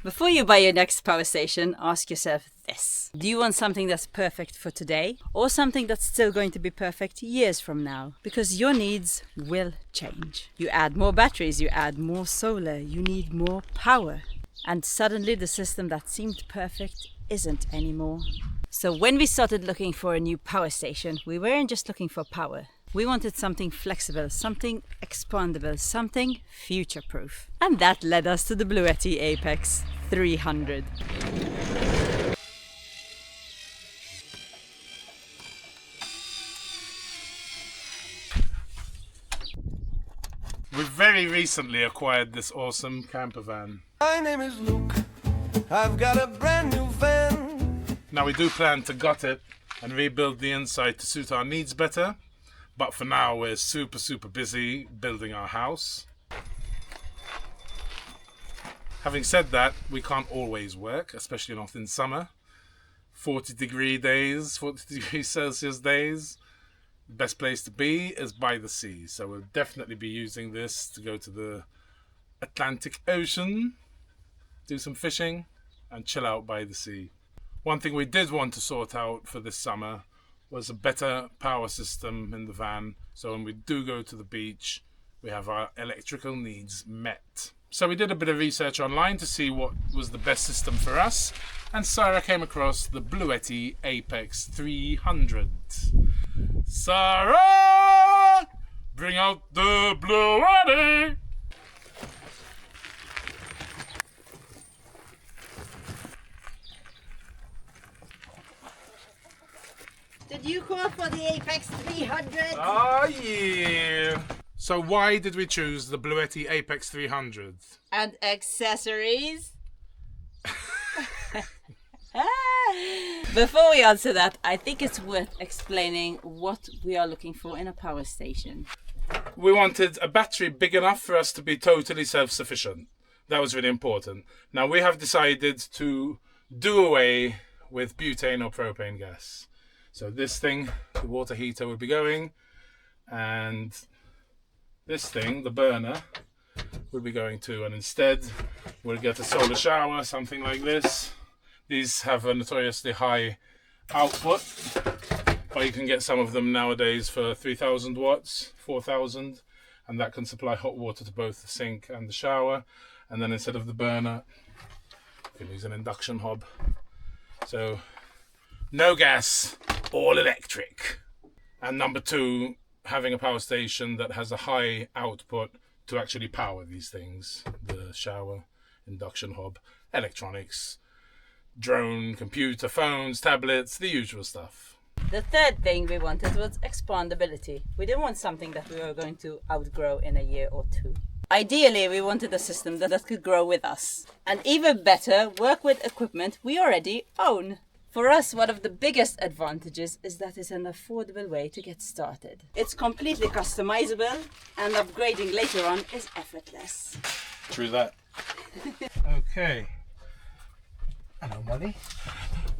Before you buy your next power station, ask yourself this. Do you want something that's perfect for today or something that's still going to be perfect years from now? Because your needs will change. You add more batteries, you add more solar, you need more power. And suddenly the system that seemed perfect isn't anymore. So when we started looking for a new power station, we weren't just looking for power. We wanted something flexible, something expandable, something future-proof. And that led us to the Bluetti Apex 300. We very recently acquired this awesome camper van. My name is Luke. I've got a brand new van. Now we do plan to gut it and rebuild the inside to suit our needs better. But for now, we're super busy building our house. Having said that, we can't always work, especially not in summer. 40-degree days, 40 degrees Celsius days. The best place to be is by the sea. So we'll definitely be using this to go to the Atlantic Ocean, do some fishing, and chill out by the sea. One thing we did want to sort out for this summer was a better power system in the van, so when we do go to the beach, we have our electrical needs met. So we did a bit of research online to see what was the best system for us, and Sarah came across the Bluetti Apex 300. Sarah! Bring out the Bluetti! Did you call for the Apex 300? Ah, yeah. So why did we choose the Bluetti Apex 300? And accessories? Before we answer that, I think it's worth explaining what we are looking for in a power station. We wanted a battery big enough for us to be totally self-sufficient. That was really important. Now we have decided to do away with butane or propane gas. So this thing, the water heater, will be going, and this thing, the burner, will be going too. And instead, we'll get a solar shower, something like this. These have a notoriously high output, but you can get some of them nowadays for 3,000 watts, 4,000, and that can supply hot water to both the sink and the shower. And then instead of the burner, you can use an induction hob. So no gas, all electric. And number two, having a power station that has a high output to actually power these things. The shower, induction hob, electronics, drone, computer, phones, tablets, the usual stuff. The third thing we wanted was expandability. We didn't want something that we were going to outgrow in a year or two. Ideally, we wanted a system that could grow with us. And even better, work with equipment we already own. For us, one of the biggest advantages is that it's an affordable way to get started. It's completely customizable, and upgrading later on is effortless. True that. Okay. Hello, buddy.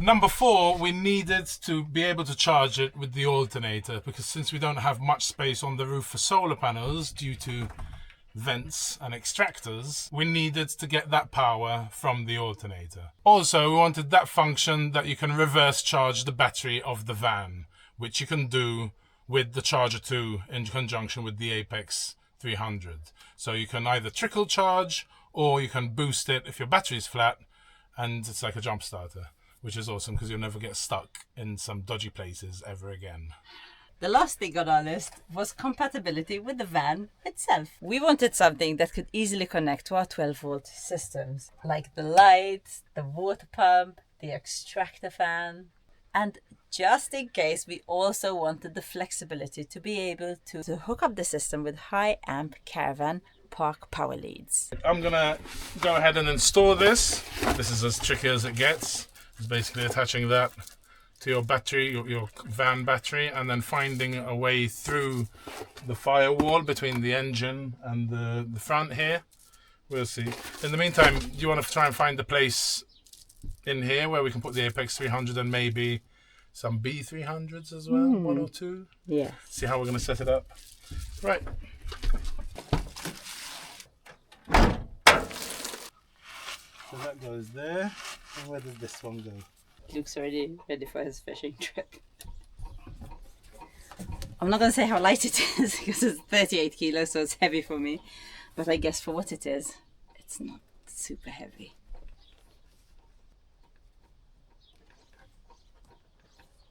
Number 4, we needed to be able to charge it with the alternator, because since we don't have much space on the roof for solar panels due to vents and extractors, we needed to get that power from the alternator. Also, we wanted that function that you can reverse charge the battery of the van, which you can do with the Charger 2 in conjunction with the Apex 300. So you can either trickle charge or you can boost it if your battery is flat, and it's like a jump starter, which is awesome because you'll never get stuck in some dodgy places ever again. The last thing on our list was compatibility with the van itself. We wanted something that could easily connect to our 12-volt systems, like the lights, the water pump, the extractor fan. And just in case, we also wanted the flexibility to be able to hook up the system with high amp caravan park power leads. I'm gonna go ahead and install this. This is as tricky as it gets. It's basically attaching that to your battery, your van battery, and then finding a way through the firewall between the engine and the front here. We'll see. In the meantime, do you want to try and find a place in here where we can put the Apex 300 and maybe some B300s as well, 1 or 2? Yeah. See how we're going to set it up. Right. So that goes there. And where does this one go? Luke's already ready for his fishing trip. I'm not going to say how light it is because it's 38 kilos, so it's heavy for me. But I guess for what it is, it's not super heavy.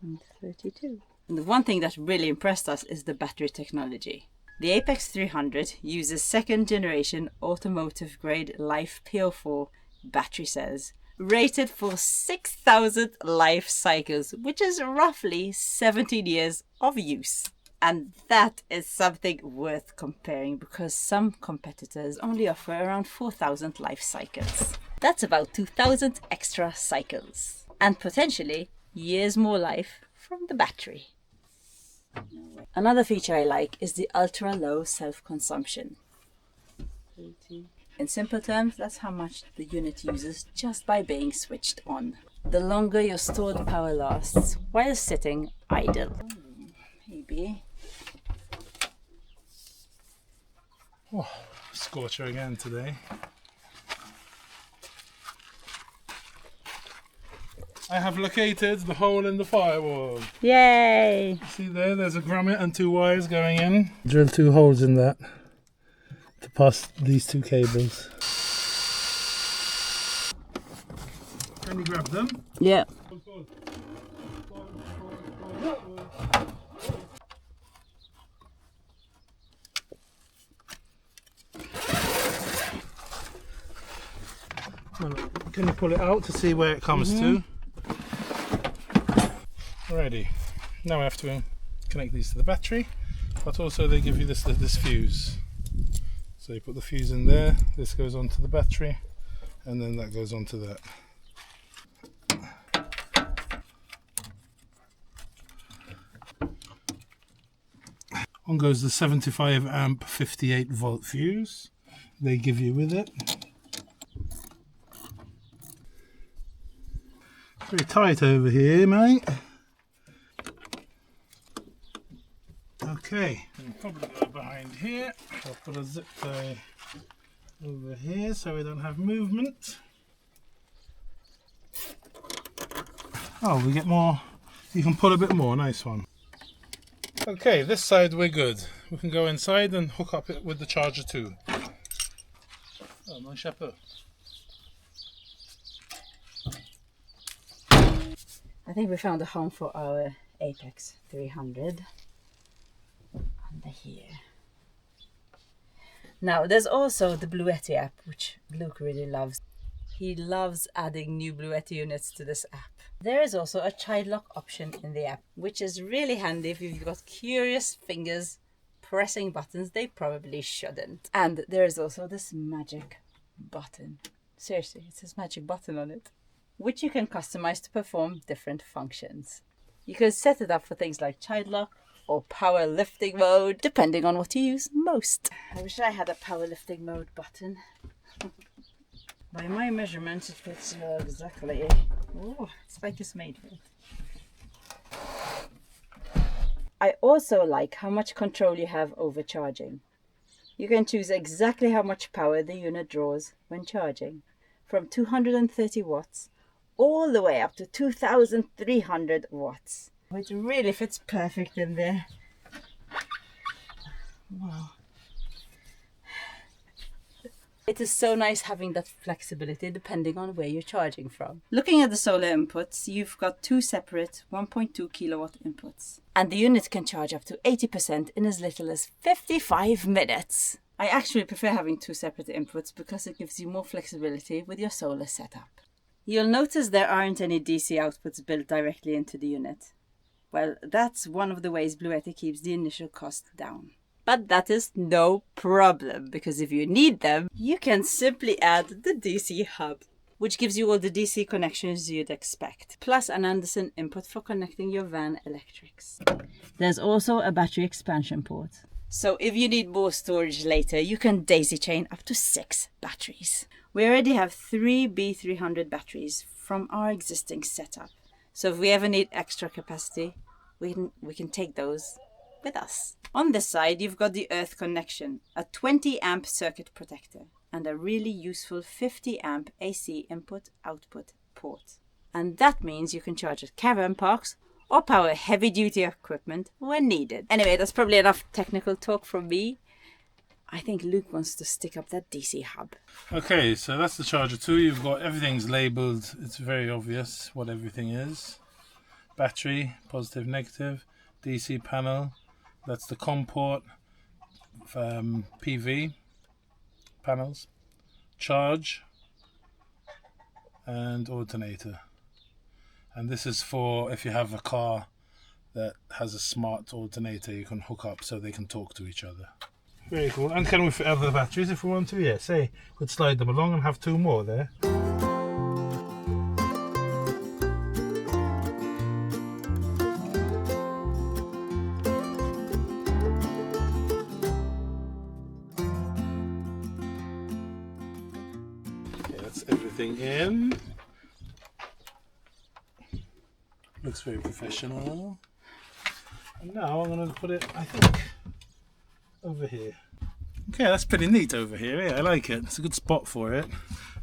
And 32. And the one thing that really impressed us is the battery technology. The Apex 300 uses second generation automotive grade Life PO4 battery cells, rated for 6,000 life cycles, which is roughly 17 years of use. And that is something worth comparing because some competitors only offer around 4,000 life cycles. That's about 2,000 extra cycles and potentially years more life from the battery. Another feature I like is the ultra low self-consumption. In simple terms, that's how much the unit uses just by being switched on. The longer your stored power lasts while sitting idle. Maybe. Oh, scorcher again today. I have located the hole in the firewall. Yay! See there's a grommet and 2 wires going in. Drill 2 holes in that to pass these 2 cables. Can you grab them? Yeah. Can you pull it out to see where it comes to? Alrighty. Now I have to connect these to the battery, but also they give you this fuse. So you put the fuse in there, this goes onto the battery, and then that goes onto that. On goes the 75 amp 58 volt fuse they give you with it. Very tight over here, mate. Okay, and probably go behind here. I'll put a zip tie over here so we don't have movement. Oh, we get more. You can pull a bit more. Nice one. Okay, this side we're good. We can go inside and hook up it with the charger too. Oh, mon chapeau. I think we found a home for our Apex 300 under here. Now there's also the Bluetti app, which Luke really loves. He loves adding new Bluetti units to this app. There is also a child lock option in the app, which is really handy if you've got curious fingers pressing buttons they probably shouldn't. And there is also this magic button. Seriously, it says magic button on it, which you can customize to perform different functions. You can set it up for things like child lock or power lifting mode, depending on what you use most. I wish I had a power lifting mode button. By my measurements, it fits exactly. Oh, it's like it's made for it. I also like how much control you have over charging. You can choose exactly how much power the unit draws when charging, from 230 watts all the way up to 2,300 watts, which really fits perfect in there. Wow. It is so nice having that flexibility depending on where you're charging from. Looking at the solar inputs, you've got 2 separate 1.2 kilowatt inputs. And the unit can charge up to 80% in as little as 55 minutes. I actually prefer having 2 separate inputs because it gives you more flexibility with your solar setup. You'll notice there aren't any DC outputs built directly into the unit. Well, that's one of the ways Bluetti keeps the initial cost down. But that is no problem, because if you need them, you can simply add the DC hub, which gives you all the DC connections you'd expect, plus an Anderson input for connecting your van electrics. There's also a battery expansion port. So if you need more storage later, you can daisy chain up to 6 batteries. We already have 3 B300 batteries from our existing setup. So if we ever need extra capacity, we can take those with us. On this side, you've got the earth connection, a 20 amp circuit protector. and a really useful 50 amp AC input-output port. And that means you can charge at caravan parks or power heavy-duty equipment when needed. Anyway, that's probably enough technical talk from me. I think Luke wants to stick up that DC hub. Okay, so that's the charger 2. You've got everything's labelled. It's very obvious what everything is. Battery, positive, negative. DC panel. That's the COM port. PV panels. Charge. And alternator. And this is for if you have a car that has a smart alternator you can hook up so they can talk to each other. Very cool. And can we fit other batteries if we want to? Yeah, say, we'd slide them along and have 2 more there. Okay, that's everything in. Looks very professional. And now I'm going to put it, I think, over here. Okay, that's pretty neat over here. Yeah, I like it. It's a good spot for it.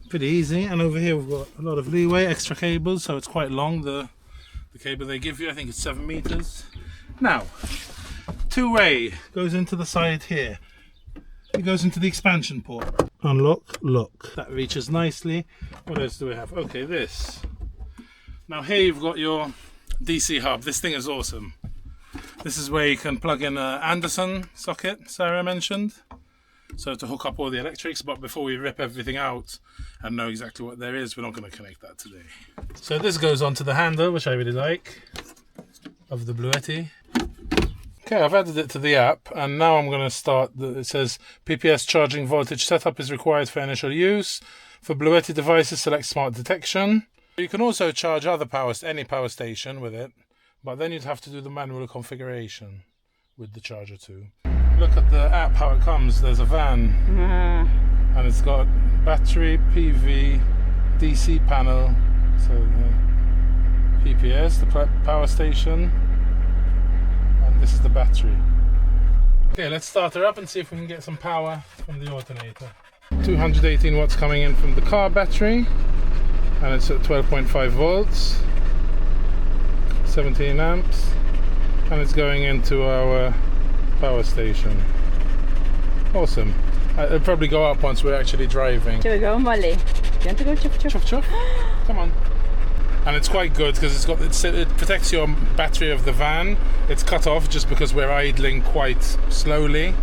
Pretty easy. And over here we've got a lot of leeway, extra cables, so it's quite long. The cable they give you, I think it's 7 meters. Now, 2-way goes into the side here. It goes into the expansion port. Unlock, lock. That reaches nicely. What else do we have? Okay, this. Now here you've got your DC hub. This thing is awesome. This is where you can plug in an Anderson socket Sarah mentioned. So to hook up all the electrics, but before we rip everything out and know exactly what there is, we're not going to connect that today. So this goes onto the handle, which I really like, of the Bluetti. Okay, I've added it to the app, and now I'm going to start. It says PPS charging voltage setup is required for initial use. For Bluetti devices, select smart detection. You can also charge any power station with it, but then you'd have to do the manual configuration with the charger too. Look at the app, how it comes. There's a van, and it's got battery, PV, DC panel, so the PPS, the power station, and this is the battery. Okay, let's start her up and see if we can get some power from the alternator. 218 watts coming in from the car battery, and it's at 12.5 volts, 17 amps, and it's going into our power station. Awesome. It'll probably go up once we're actually driving. Here we go, Molly. Do you want to go chuff chuff? Chuff chuff. Come on. And it's quite good because it protects your battery of the van. It's cut off just because we're idling quite slowly,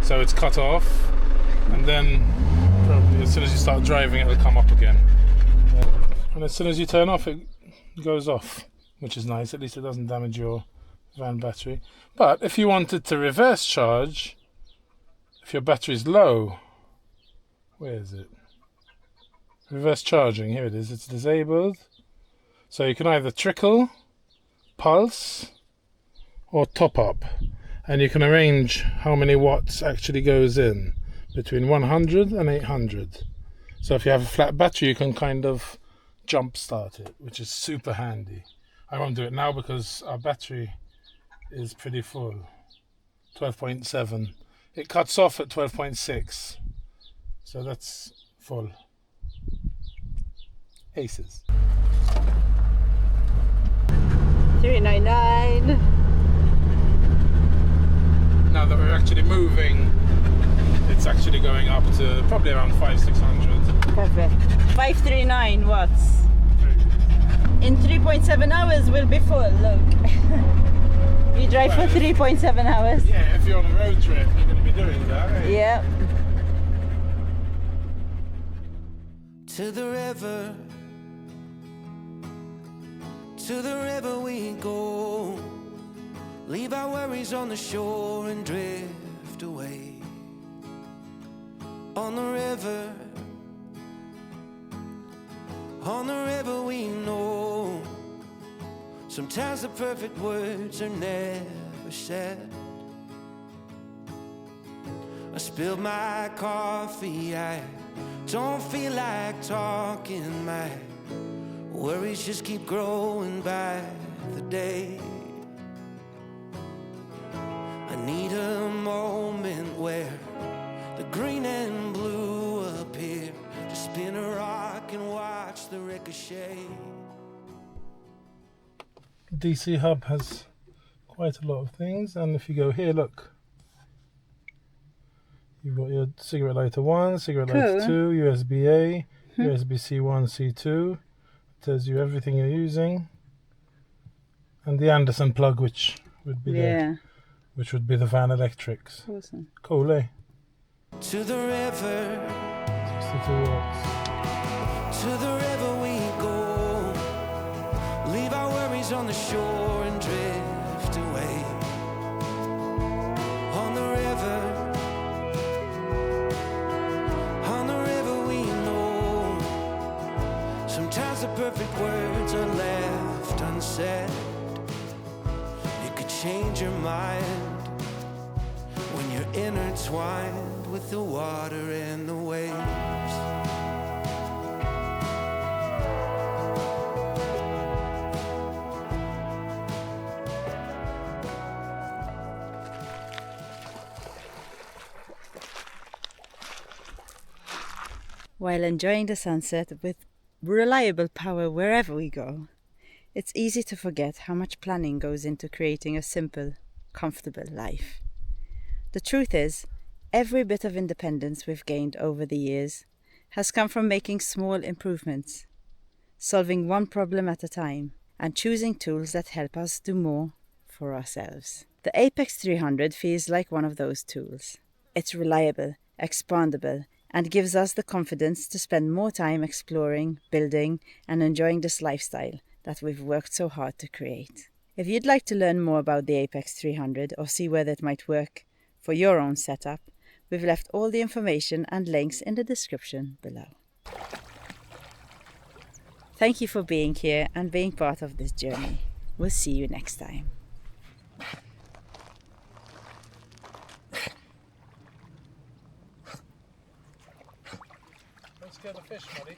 so it's cut off, and then probably as soon as you start driving it'll come up again. And as soon as you turn off it goes off, which is nice. At least it doesn't damage your van battery. But if you wanted to reverse charge, if your battery is low, where is it? Reverse charging, here it is, it's disabled. So you can either trickle, pulse, or top up. And you can arrange how many watts actually goes in, between 100 and 800. So if you have a flat battery, you can kind of jump start it, which is super handy. I won't do it now because our battery is pretty full, 12.7. It cuts off at 12.6, so that's full. Aces. 399. Now that we're actually moving, it's actually going up to probably around 500-600. Perfect. 539 watts. In 3.7 hours we'll be full, look. We drive for 3.7 hours. Yeah, if you're on a road trip, you're going to be doing that, right? Yeah. To the river we go. Leave our worries on the shore and drift away. On the river we know. Sometimes the perfect words are never said. I spilled my coffee, I don't feel like talking. My worries just keep growing by the day. I need a moment where the green and blue appear. Spin a rock and watch the ricochet. DC hub has quite a lot of things, and if you go here, look, you've got your cigarette lighter 1, cigarette lighter 2, USB-A, USB-C 1, C2. It tells you everything you're using, and the Anderson plug, which would be the van electrics. Awesome. Cool, eh? To the river, 62 watts. to the river we go. Leave our worries on the shore and drift away. On the river we know. Sometimes the perfect words are left unsaid. You could change your mind when you're intertwined with the water and the waves. While enjoying the sunset with reliable power wherever we go, it's easy to forget how much planning goes into creating a simple, comfortable life. The truth is, every bit of independence we've gained over the years has come from making small improvements, solving one problem at a time, and choosing tools that help us do more for ourselves. The Apex 300 feels like one of those tools. It's reliable, expandable, and gives us the confidence to spend more time exploring, building, and enjoying this lifestyle that we've worked so hard to create. If you'd like to learn more about the Apex 300 or see whether it might work for your own setup, we've left all the information and links in the description below. Thank you for being here and being part of this journey. We'll see you next time. Let's get a fish, buddy.